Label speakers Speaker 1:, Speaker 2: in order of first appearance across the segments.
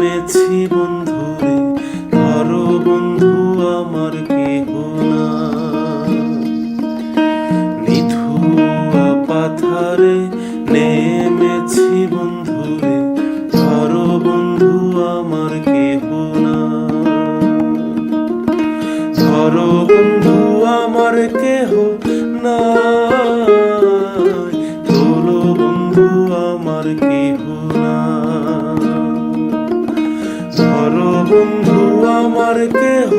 Speaker 1: নেমেছি বন্ধুরে, ধরো বন্ধু আমার কেহ না। নিধুয়া পাথারে নেমেছি বন্ধুরে, ধরো বন্ধু আমার কেহ না। ধরো বন্ধু আমার কেহ না, তোলো বন্ধু আমার কেহ না। ধরো বন্ধু আমার কেহ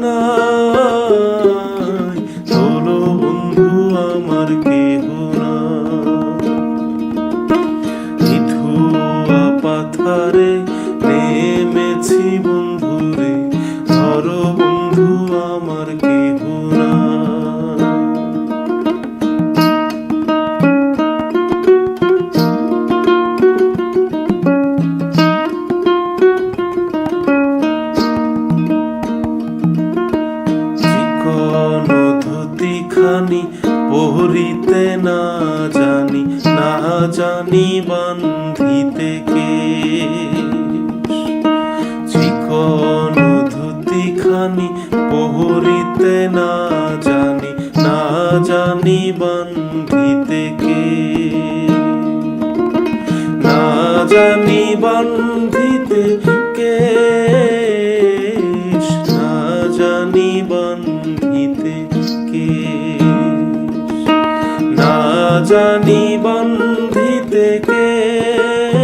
Speaker 1: না, তোলো বন্ধু আমার কেহ না। নিধুয়া পাথারে নেমেছি বন্ধুরে, ধরো বন্ধু আমার কেহ না। খানি পহরিতে না জানি, না জানি বান্ধিতে কেশ। চিকন ধুতি খানি পহরিতে না জানি, না জানি বান্ধিতে কেশ। না জানি বান্ধিতে কেশ, না জানি বান্ধিতে না জানি বান্ধিতে কেশ,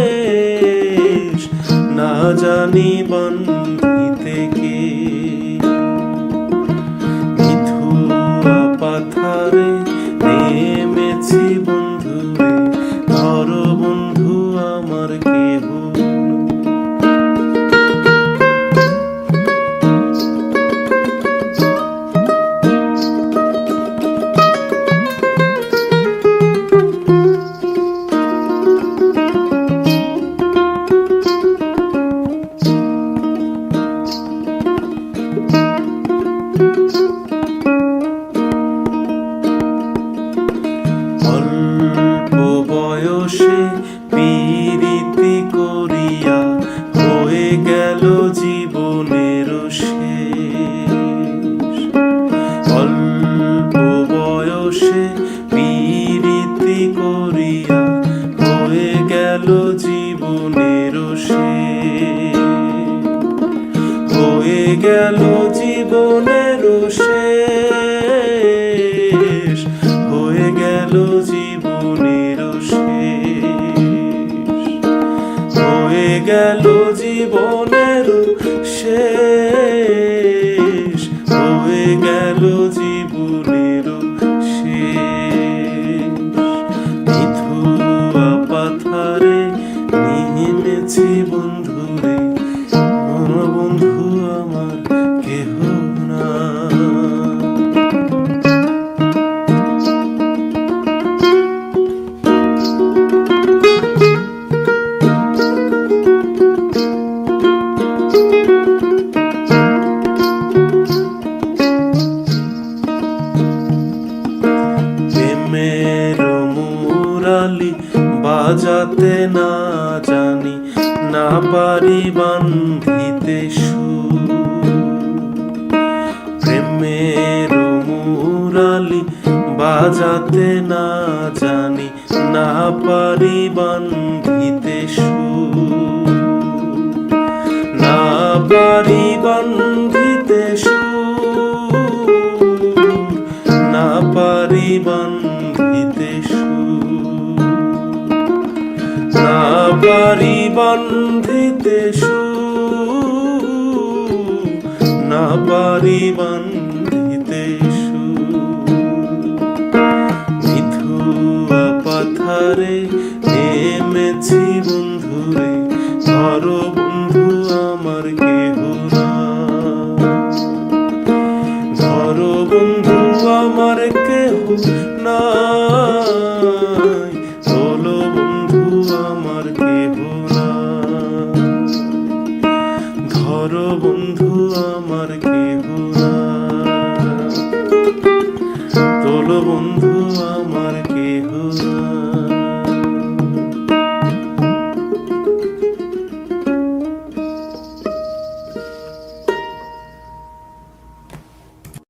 Speaker 1: না জানি বান্ধিতে কেশ। নিধুয়া পাথারে নেমেছি বন্ধুরে, ধরো বন্ধু আমার কেহ না। অল্প বয়সে পীড়িতি করিয়া হয়ে গেল জীবনের শেষ। অল্প বয়সে পীড়িতি করিয়া হয়ে গেল জীবনের শেষ। হয়ে গেল জীবনের শেষ, হয়ে গেল জীবনের শেষ। হয়ে গেল জীবনের শেষ, হয়ে গেল জীবনের শেষ। নিধুয়া পাথারে নেমেছি বন্ধুরে, বন্ধু আমার কেহ না। প্রেমের মুরালি বাজাতে না জানি, না পারি বান্ধিতে সুর। প্রেমের মুরালি বাজাতে না জানি, না পারি বান্ধিতে সুর। না পারি বান্ধিতে সুর, না পারি বান্ধিতে সুর। না পারি বান্ধিতে সুর, না পারি বান্ধিতে সুর। নিধুয়া পাথারে নেমেছি বন্ধুরে, ধরো বন্ধু আমার কেহ না। ধরো বন্ধু আমার কেহ না, তোলো বন্ধু আমার কেহ না। ধরো বন্ধু আমার কেহ না, তোলো বন্ধু